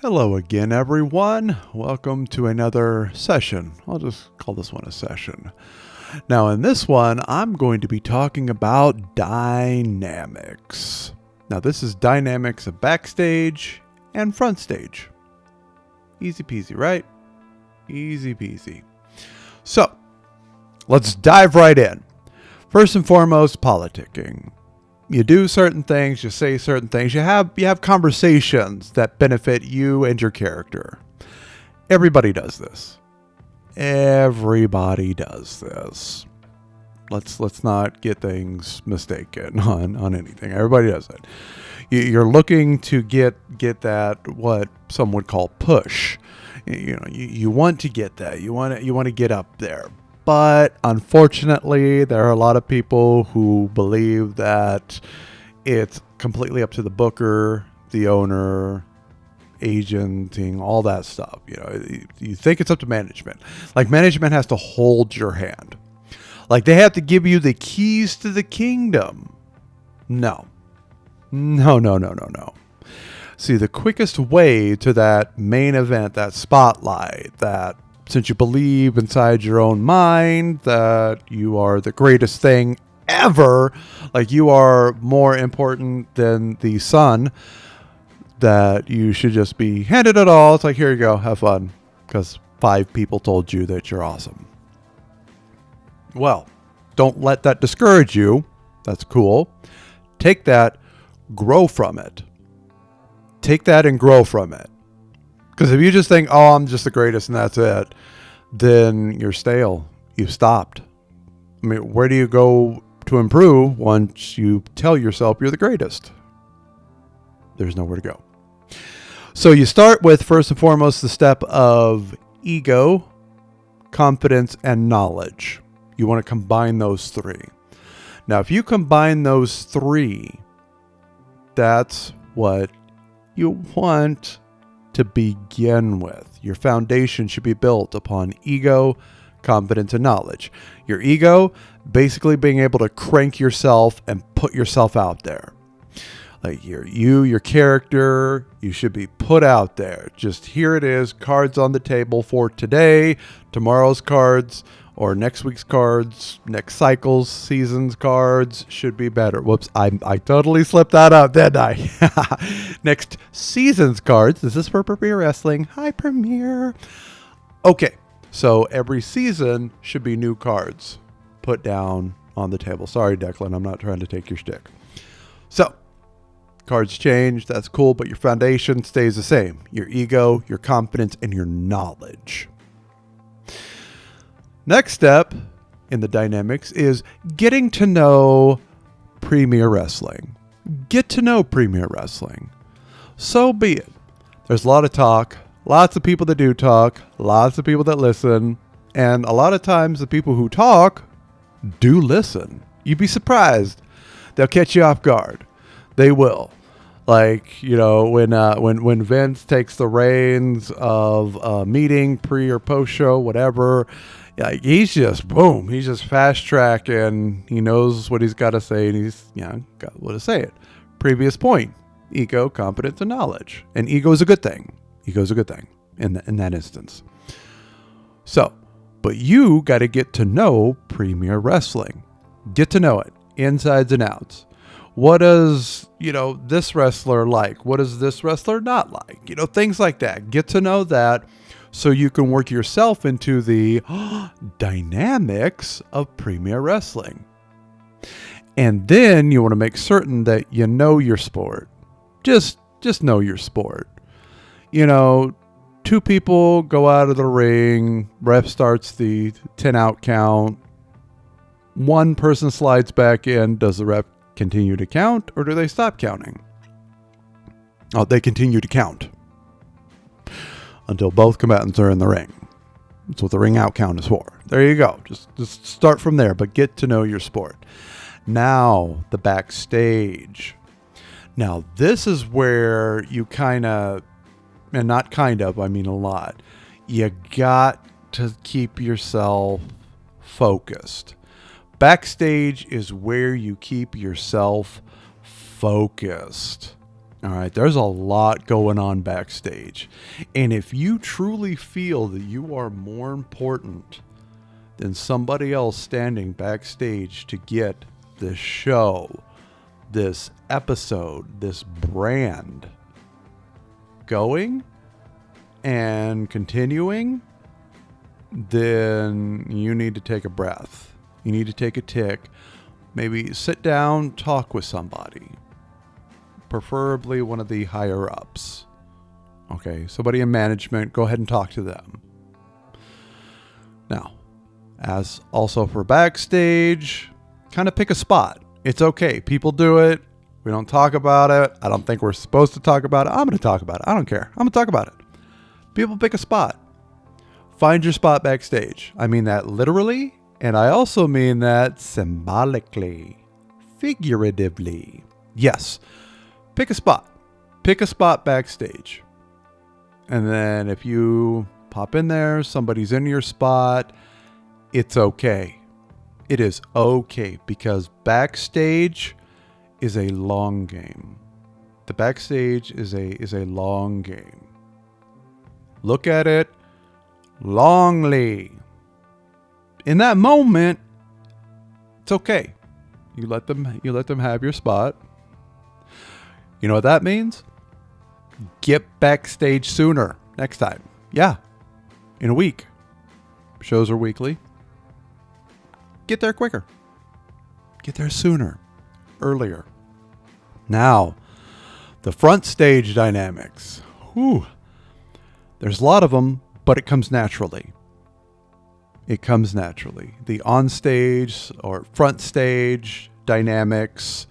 Hello again, everyone. Welcome to another session. I'll just call this one a session. Now, in this one, I'm going to be talking about dynamics. Now, this is dynamics of backstage and front stage. Easy peasy, right? Easy peasy. So, let's dive right in. First and foremost, politicking. You do certain things, you say certain things, you have conversations that benefit you and your character. Everybody does this. Everybody does this. Let's not get things mistaken on anything. Everybody does it. You're looking to get that, what some would call push. You want to get that. You want to get up there. But unfortunately, there are a lot of people who believe that it's completely up to the booker, the owner, agenting, all that stuff. You think it's up to management. Like management has to hold your hand. Like they have to give you the keys to the kingdom. No. No. See, the quickest way to that main event, that spotlight, that since you believe inside your own mind that you are the greatest thing ever, like you are more important than the sun, that you should just be handed it all. It's like, here you go, have fun, because 5 people told you that you're awesome. Well, don't let that discourage you. That's cool. Take that, grow from it. Take that and grow from it. Because if you just think, oh, I'm just the greatest and that's it, then you're stale. You've stopped. I mean, where do you go to improve once you tell yourself you're the greatest? There's nowhere to go. So you start with, first and foremost, the step of ego, confidence, and knowledge. You want to combine those 3. Now, if you combine those 3, that's what you want to begin with. Your foundation should be built upon ego, confidence, and knowledge. Your ego, basically being able to crank yourself and put yourself out there. Like your character, you should be put out there. Just here it is, cards on the table for today, tomorrow's cards, or next week's cards, next cycle's, season's cards should be better. Whoops, I totally slipped that up, didn't I? Next season's cards. This is for Premier Wrestling. Hi, Premier. Okay, so every season should be new cards put down on the table. Sorry, Declan, I'm not trying to take your shtick. So, cards change, that's cool, but your foundation stays the same. Your ego, your confidence, and your knowledge. Next step in the dynamics is getting to know Premier Wrestling. Get to know Premier Wrestling. So be it. There's a lot of talk, lots of people that do talk, lots of people that listen, and a lot of times the people who talk do listen. You'd be surprised. They'll catch you off guard. They will. Like, when Vince takes the reins of a meeting, pre or post show, whatever, like he's just boom. He's just fast track, and he knows what he's got to say, and he's got what to say it. Previous point: ego, confidence, and knowledge. And ego is a good thing. Ego is a good thing in that instance. So, but you got to get to know Premier Wrestling. Get to know it, insides and outs. What does, this wrestler like? What does this wrestler not like? Things like that. Get to know that so you can work yourself into the dynamics of Premier Wrestling. And then you want to make certain that you know your sport. Just know your sport. 2 people go out of the ring, ref starts the 10 out count. 1 person slides back in. Does the ref continue to count, or do they stop counting? Oh, they continue to count until both combatants are in the ring. That's what the ring out count is for. There you go. Just start from there, but get to know your sport. Now, the backstage. Now, this is where you I mean a lot. You got to keep yourself focused. Backstage is where you keep yourself focused. All right, there's a lot going on backstage. And if you truly feel that you are more important than somebody else standing backstage to get this show, this episode, this brand going and continuing, then you need to take a breath. You need to take a tick. Maybe sit down, talk with somebody. Preferably one of the higher ups. Okay, somebody in management, go ahead and talk to them. Now, as also for backstage, kind of pick a spot. It's okay. People do it. We don't talk about it. I don't think we're supposed to talk about it. I'm going to talk about it. I don't care. I'm going to talk about it. People pick a spot. Find your spot backstage. I mean that literally, and I also mean that symbolically, figuratively. Yes. Pick a spot. Pick a spot backstage. And then if you pop in there, somebody's in your spot, it's okay. It is okay because backstage is a long game. The backstage is a long game. Look at it longly. In that moment, it's okay. You let them have your spot. You know what that means? Get backstage sooner next time. Yeah. In a week. Shows are weekly. Get there quicker. Get there sooner. Earlier. Now, the front stage dynamics. Whew. There's a lot of them, but it comes naturally. It comes naturally. The on stage or front stage dynamics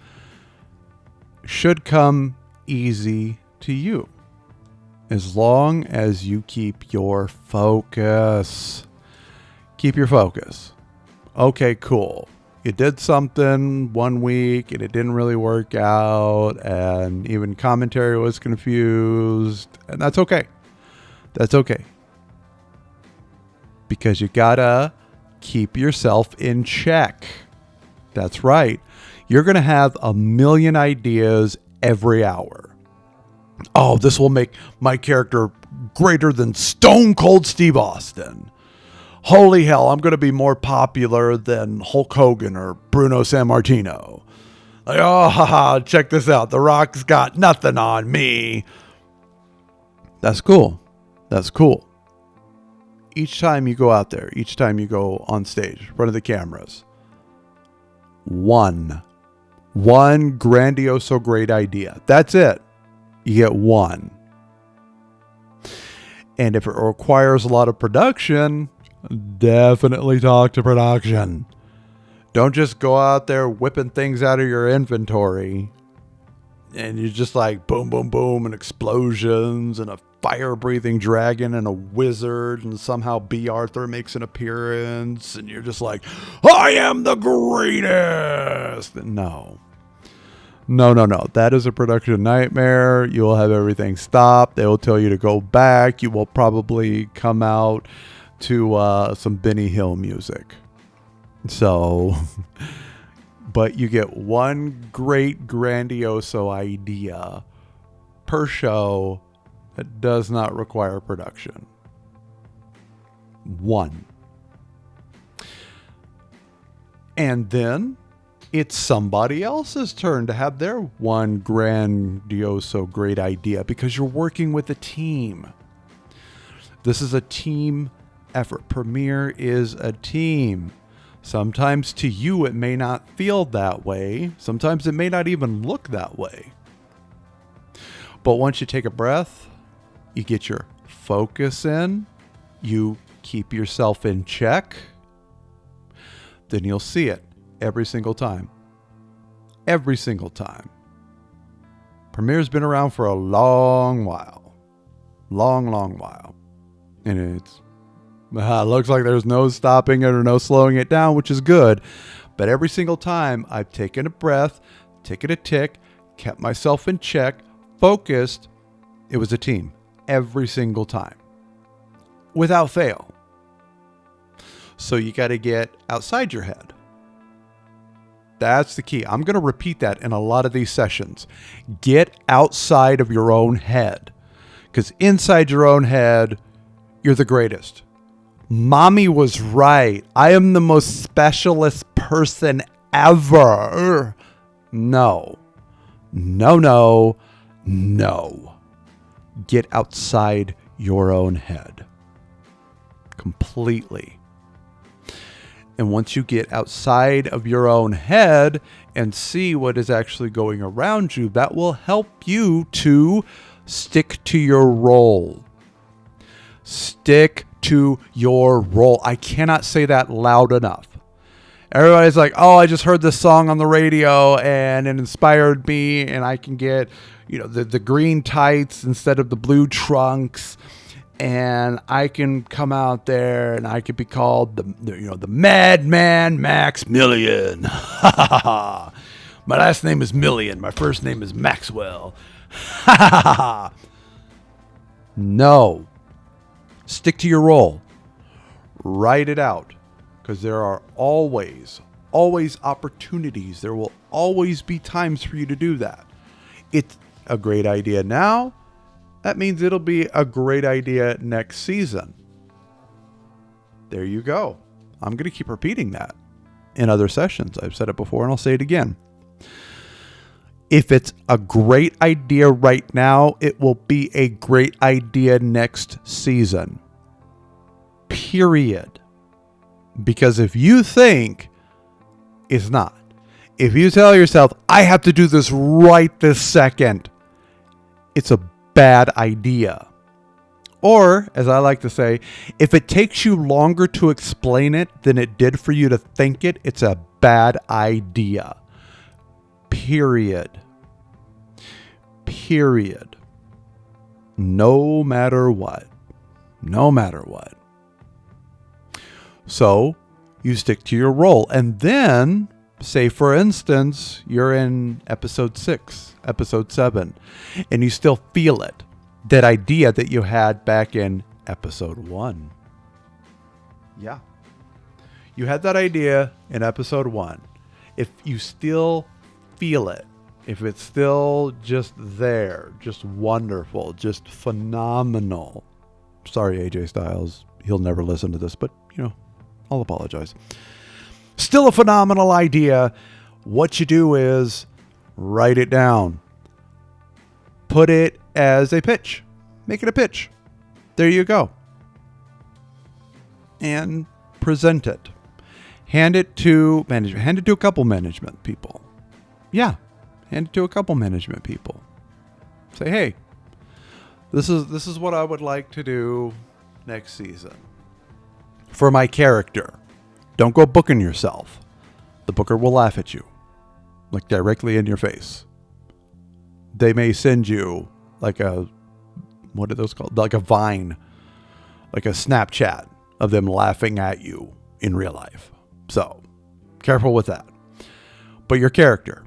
should come easy to you as long as you keep your focus. Keep your focus. Okay, cool. You did something one week and it didn't really work out, and even commentary was confused, and that's okay. That's okay. Because you gotta keep yourself in check. That's right. You're going to have a million ideas every hour. Oh, this will make my character greater than Stone Cold Steve Austin. Holy hell, I'm going to be more popular than Hulk Hogan or Bruno Sammartino. Like, oh, haha, check this out. The Rock's got nothing on me. That's cool. That's cool. Each time you go out there, each time you go on stage, in front of the cameras, one grandiose, great idea. That's it. You get one. And if it requires a lot of production, definitely talk to production. Don't just go out there whipping things out of your inventory and you're just like boom, boom, boom, and explosions and a fire-breathing dragon and a wizard, and somehow B. Arthur makes an appearance, and you're just like, I am the greatest! No. That is a production nightmare. You will have everything stopped. They will tell you to go back. You will probably come out to some Benny Hill music. So, but you get one great grandioso idea per show that does not require production. One. And then it's somebody else's turn to have their one grandioso great idea because you're working with a team. This is a team effort. Premiere is a team. Sometimes to you it may not feel that way. Sometimes it may not even look that way. But once you take a breath, you get your focus in, you keep yourself in check, then you'll see it every single time. Every single time. Premiere's been around for a long while. Long while. And it's looks like there's no stopping it or no slowing it down, which is good. But every single time I've taken a breath, taken a tick, kept myself in check, focused, it was a team. Every single time. Without fail. So you got to get outside your head. That's the key. I'm going to repeat that in a lot of these sessions. Get outside of your own head. Because inside your own head, you're the greatest. Mommy was right. I am the most specialist person ever. No. No, no, no. Get outside your own head. Completely. And once you get outside of your own head and see what is actually going around you, that will help you to stick to your role. Stick to your role. I cannot say that loud enough. Everybody's like, oh, I just heard this song on the radio and it inspired me, and I can get, the green tights instead of the blue trunks. And I can come out there and I could be called the Madman Maximilian. My last name is Million. My first name is Maxwell. No. Stick to your role. Write it out. Because there are always opportunities. There will always be times for you to do that. It's a great idea now. That means it'll be a great idea next season. There you go. I'm going to keep repeating that in other sessions. I've said it before and I'll say it again. If it's a great idea right now, it will be a great idea next season. Period. Because if you think it's not, if you tell yourself, I have to do this right this second, it's a bad idea. Or, as I like to say, if it takes you longer to explain it than it did for you to think it, it's a bad idea. Period. Period. No matter what. No matter what. So, you stick to your role. And then, say for instance, you're in episode 6, episode 7, and you still feel it. That idea that you had back in episode 1. Yeah. You had that idea in episode 1. If you still feel it, if it's still just there, just wonderful, just phenomenal. Sorry, AJ Styles. He'll never listen to this, but, I'll apologize. Still a phenomenal idea. What you do is write it down. Put it as a pitch. Make it a pitch. There you go. And present it. Hand it to management. Hand it to a couple management people. Yeah. Hand it to a couple management people. Say, hey, this is what I would like to do next season. For my character. Don't go booking yourself. The booker will laugh at you. Like directly in your face. They may send you like what are those called? Like a Vine. Like a Snapchat of them laughing at you in real life. So, careful with that. But your character.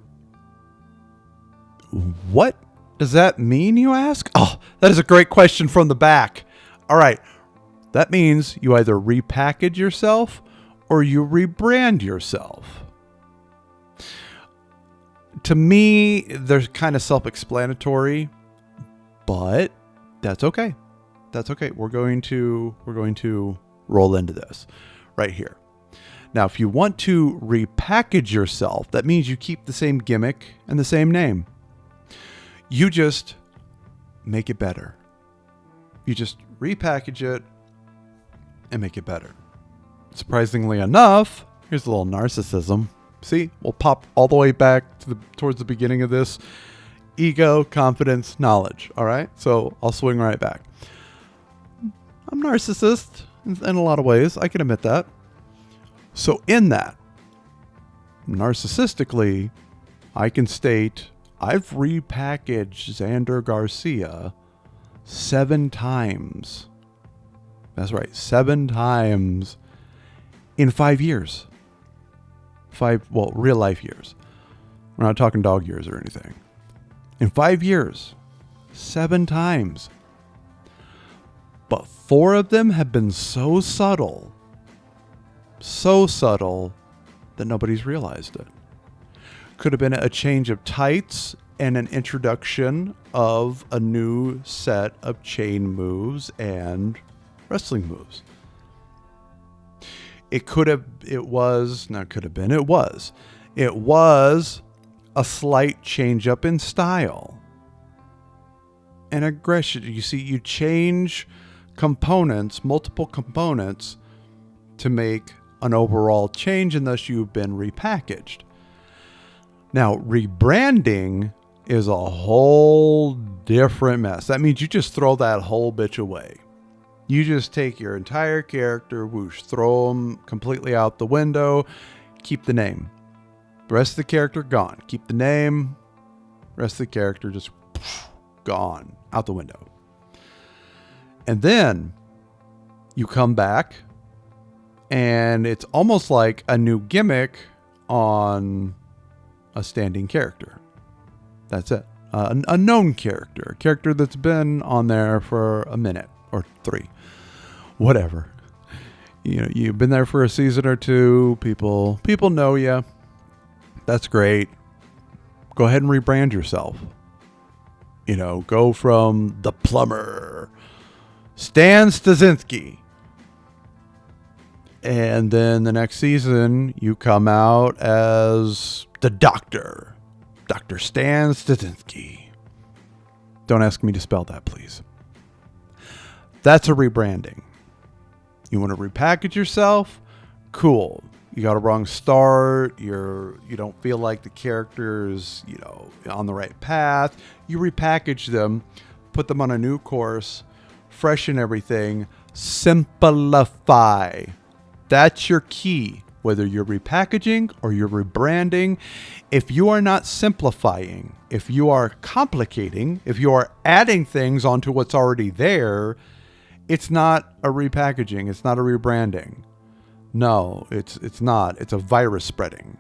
What does that mean, you ask? Oh, that is a great question from the back. All right. That means you either repackage yourself or you rebrand yourself. To me, they're kind of self-explanatory, but that's okay. That's okay. We're going to roll into this right here. Now, if you want to repackage yourself, that means you keep the same gimmick and the same name. You just make it better. You just repackage it and make it better. Surprisingly enough, here's a little narcissism. See, we'll pop all the way back towards the beginning of this. Ego, confidence, knowledge. All right? So I'll swing right back. I'm narcissist in a lot of ways. I can admit that. So in that, narcissistically, I can state I've repackaged Xander Garcia 7 times. That's right, 7 times in 5 years. 5, real life years. We're not talking dog years or anything. In 5 years, 7 times. But 4 of them have been so subtle that nobody's realized it. Could have been a change of tights and an introduction of a new set of chain moves and wrestling moves. It was a slight change up in style and aggression. You see, you change components, multiple components, to make an overall change, and thus you've been repackaged. Now, rebranding is a whole different mess. That means you just throw that whole bitch away. You just take your entire character, whoosh, throw them completely out the window, keep the name. The rest of the character, gone. Keep the name, rest of the character just gone, out the window. And then you come back, and it's almost like a new gimmick on a standing character. That's it. A known character. A character that's been on there for a minute or 3. Whatever. You know, you've been there for a season or 2. People know you. That's great. Go ahead and rebrand yourself. You know, go from the plumber, Stan Stasinski. And then the next season, you come out as the Doctor. Dr. Stan Stasinski. Don't ask me to spell that, please. That's a rebranding. You want to repackage yourself? Cool. You got a wrong start. You don't feel like the character's, on the right path. You repackage them, put them on a new course, freshen everything, simplify. That's your key. Whether you're repackaging or you're rebranding, if you are not simplifying, if you are complicating, if you are adding things onto what's already there, it's not a repackaging. It's not a rebranding. No, it's not. It's a virus spreading.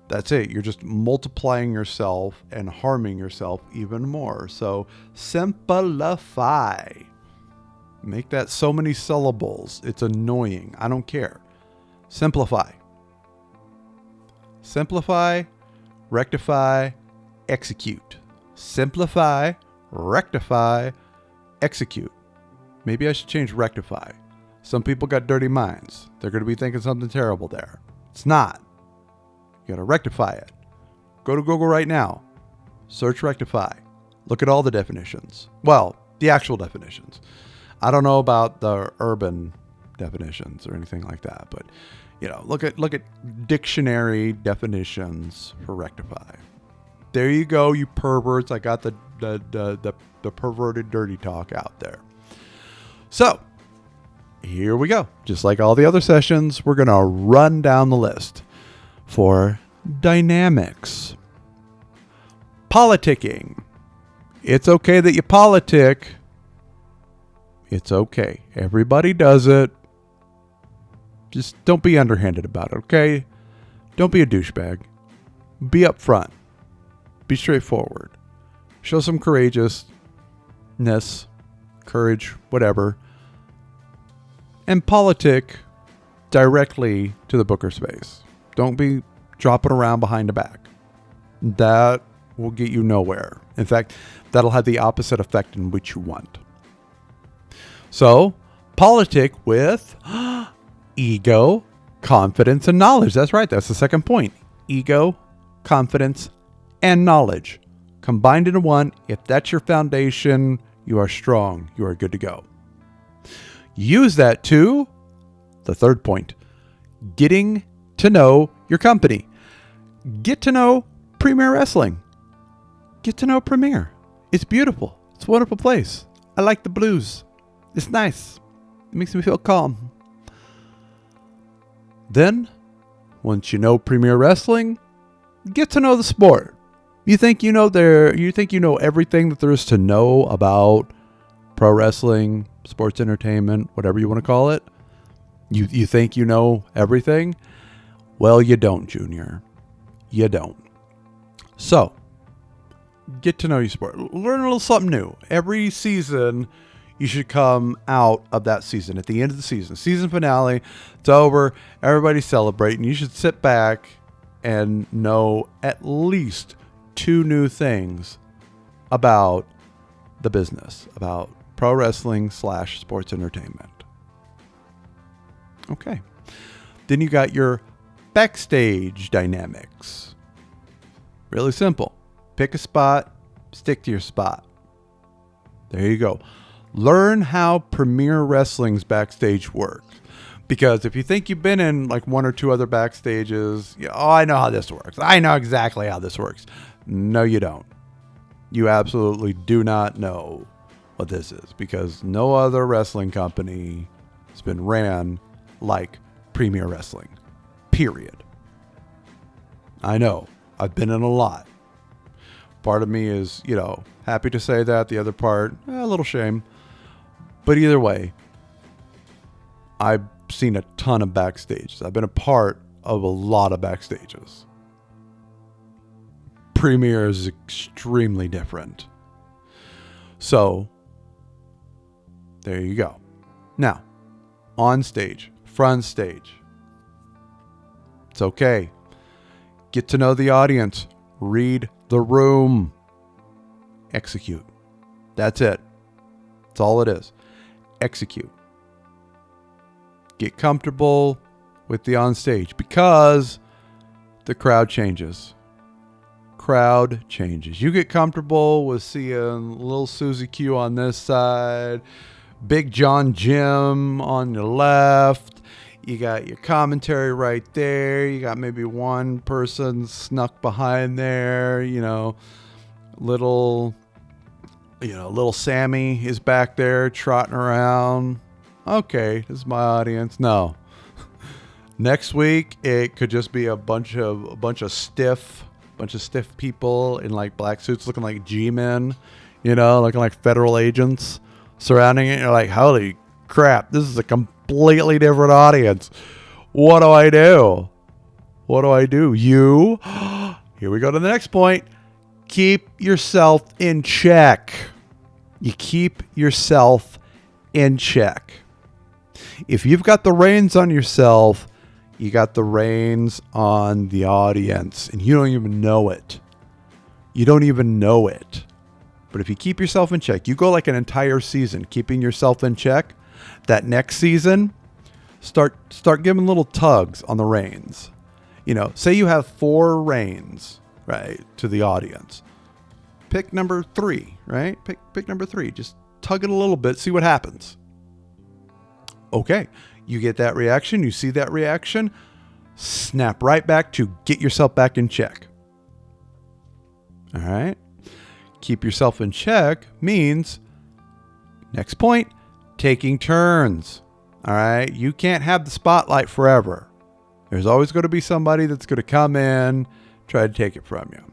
That's it. You're just multiplying yourself and harming yourself even more. So simplify. Make that so many syllables. It's annoying. I don't care. Simplify. Simplify, rectify, execute. Simplify, rectify, execute. Maybe I should change rectify. Some people got dirty minds. They're going to be thinking something terrible there. It's not. You got to rectify it. Go to Google right now. Search rectify. Look at all the definitions. Well, the actual definitions. I don't know about the urban definitions or anything like that, but look at dictionary definitions for rectify. There you go, you perverts. I got the perverted dirty talk out there. So here we go. Just like all the other sessions, we're going to run down the list. For dynamics, politicking. It's okay that you politic. It's okay. Everybody does it. Just don't be underhanded about it, okay? Don't be a douchebag. Be upfront. Be straightforward. Show some courageousness, courage, whatever. And politic directly to the booker space. Don't be dropping around behind the back. That will get you nowhere. In fact, that'll have the opposite effect in which you want. So, politic with ego, confidence, and knowledge. That's right. That's the second point. Ego, confidence, and knowledge. Combined into one. If that's your foundation, you are strong. You are good to go. Use that to the third point. Getting to know your company. Get to know Premier Wrestling. Get to know Premier. It's beautiful. It's a wonderful place. I like the blues. It's nice. It makes me feel calm. Then, once you know Premier Wrestling, get to know the sport. You think you know everything that there is to know about pro wrestling, sports entertainment, whatever you want to call it? You think you know everything? Well, you don't, Junior. You don't. So, get to know your sport. Learn a little something new. Every season, you should come out of that season. At the end of the season finale, it's over. Everybody's celebrating. You should sit back and know at least 2 new things about the business, about pro wrestling / sports entertainment. Okay. Then you got your backstage dynamics. Really simple. Pick a spot, stick to your spot. There you go. Learn how Premier Wrestling's backstage works. Because if you think you've been in like 1 or 2 other backstages, I know how this works. I know exactly how this works. No, you don't. You absolutely do not know what this is, because no other wrestling company has been ran like Premier Wrestling. Period. I know. I've been in a lot. Part of me is, happy to say that. The other part, a little shame. But either way, I've seen a ton of backstages. I've been a part of a lot of backstages. Premier is extremely different. So, there you go. Now, on stage, front stage. It's okay. Get to know the audience. Read the room. Execute. That's it. That's all it is. Execute. Get comfortable with the on stage, because the crowd changes. Crowd changes. You get comfortable with seeing little Susie Q on this side, Big John Jim on your left. You got your commentary right there. You got maybe one person snuck behind there. Little Sammy is back there trotting around. Okay, this is my audience. No. Next week, it could just be a bunch of stiff people in like black suits, looking like G-men, looking like federal agents surrounding it. You're like, holy crap, this is a completely different audience. What do I do? You? Here we go to the next point. Keep yourself in check. You keep yourself in check. If you've got the reins on yourself, you got the reins on the audience, and you don't even know it. But if you keep yourself in check, you go like an entire season keeping yourself in check. That next season, start giving little tugs on the reins. Say you have 4 reins, right, to the audience. Pick number 3, right? Pick number 3. Just tug it a little bit, see what happens. Okay, you get that reaction, you see that reaction, snap right back to get yourself back in check. All right? Keep yourself in check means, next point, taking turns. All right? You can't have the spotlight forever. There's always going to be somebody that's going to come in, try to take it from you.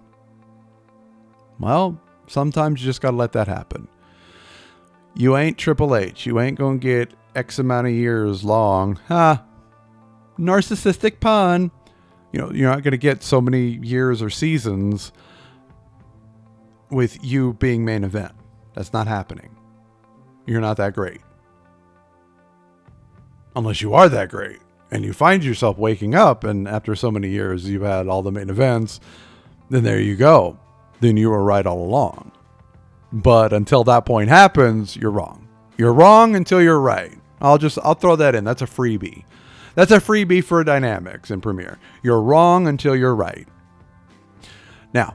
Well, sometimes you just got to let that happen. You ain't Triple H. You ain't going to get X amount of years long. Narcissistic pun. You're not going to get so many years or seasons with you being main event. That's not happening. You're not that great. Unless you are that great and you find yourself waking up and after so many years you've had all the main events, then there you go. Then you were right all along. But until that point happens, you're wrong. You're wrong until you're right. I'll throw that in. That's a freebie. That's a freebie for dynamics in Premiere. You're wrong until you're right. Now,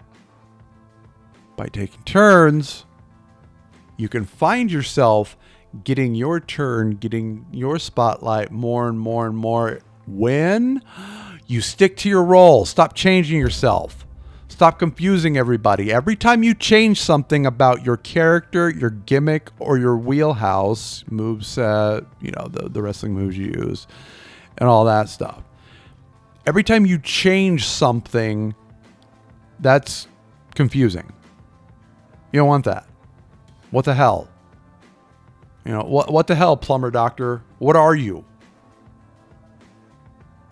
by taking turns, you can find yourself getting your turn, getting your spotlight more and more and more when you stick to your role. Stop changing yourself. Stop confusing everybody. Every time you change something about your character, your gimmick, or your wheelhouse, moveset, the wrestling moves you use, and all that stuff. Every time you change something, that's confusing. You don't want that. What the hell? What the hell, plumber doctor? What are you?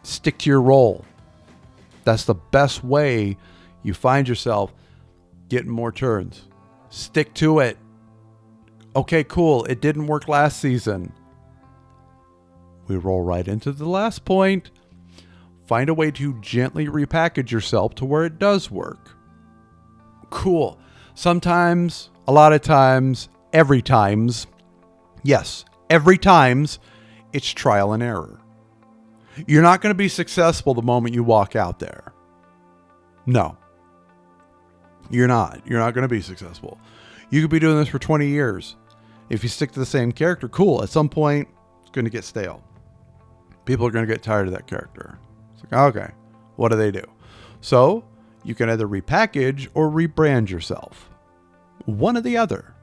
Stick to your role. That's the best way you find yourself getting more turns. Stick to it. Okay, cool. It didn't work last season. We roll right into the last point. find a way to gently repackage yourself to where it does work. Cool. Sometimes, a lot of times, every times, yes, every times, it's trial and error. You're not going to be successful the moment you walk out there. No. You're not. You're not going to be successful. You could be doing this for 20 years. If you stick to the same character, cool. At some point, it's going to get stale. People are going to get tired of that character. It's like, okay, what do? So you can either repackage or rebrand yourself. One or the other.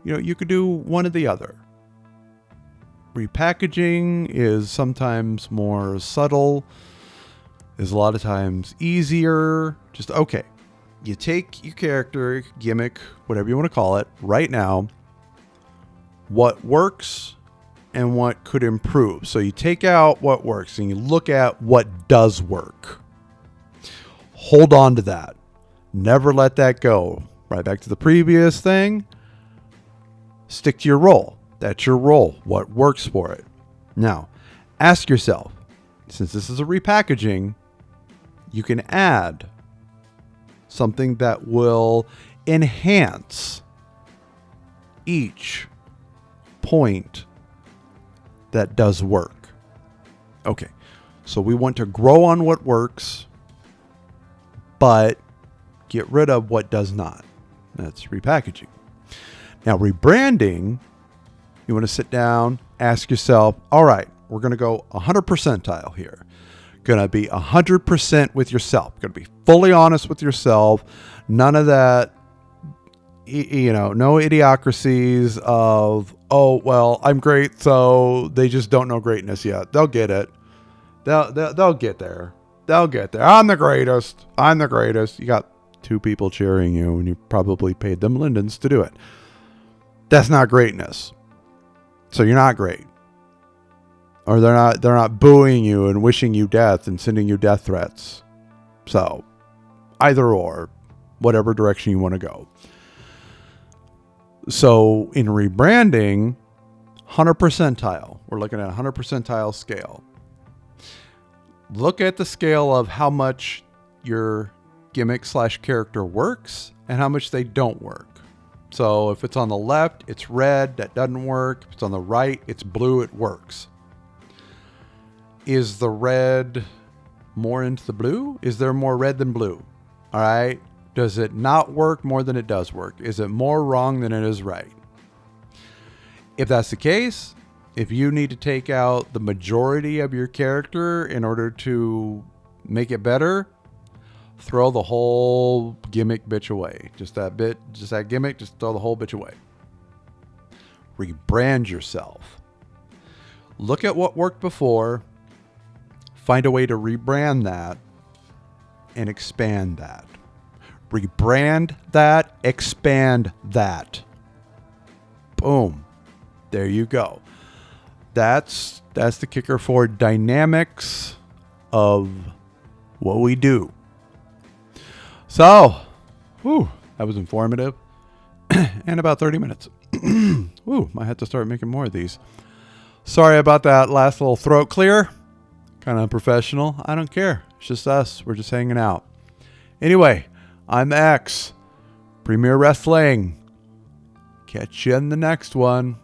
You could do one or the other. Repackaging is sometimes more subtle, is a lot of times easier. Just, okay, you take your character, gimmick, whatever you want to call it, right now, what works and what could improve. So you take out what works and you look at what does work. Hold on to that. Never let that go. Right back to the previous thing. Stick to your role. That's your role. What works for it. Now, ask yourself, since this is a repackaging, you can add something that will enhance each point that does work. Okay, so we want to grow on what works, but get rid of what does not. That's repackaging. Now, rebranding, you want to sit down, ask yourself, all right, we're going to go 100 percentile here. Going to be 100% with yourself. Going to be fully honest with yourself. None of that, no idiocracies of, oh, well, I'm great, so they just don't know greatness yet. They'll get it. They'll get there. They'll get there. I'm the greatest. I'm the greatest. You got 2 people cheering you, and you probably paid them lindens to do it. That's not greatness. So you're not great. Or they're not booing you and wishing you death and sending you death threats. So either or, whatever direction you want to go. So in rebranding, 100 percentile. We're looking at 100 percentile scale. Look at the scale of how much your gimmick / character works and how much they don't work. So if it's on the left, it's red, that doesn't work. If it's on the right, it's blue, it works. Is the red more into the blue? Is there more red than blue? All right. Does it not work more than it does work? Is it more wrong than it is right? If that's the case, if you need to take out the majority of your character in order to make it better, throw the whole gimmick bitch away. Just that gimmick, just throw the whole bitch away. Rebrand yourself. Look at what worked before. Find a way to rebrand that and expand that. Rebrand that, expand that. Boom. There you go. That's the kicker for dynamics of what we do. So, that was informative. And about 30 minutes. Might have to start making more of these. Sorry about that last little throat clear. Kind of unprofessional. I don't care. It's just us. We're just hanging out. Anyway, I'm X. Premier Wrestling. Catch you in the next one.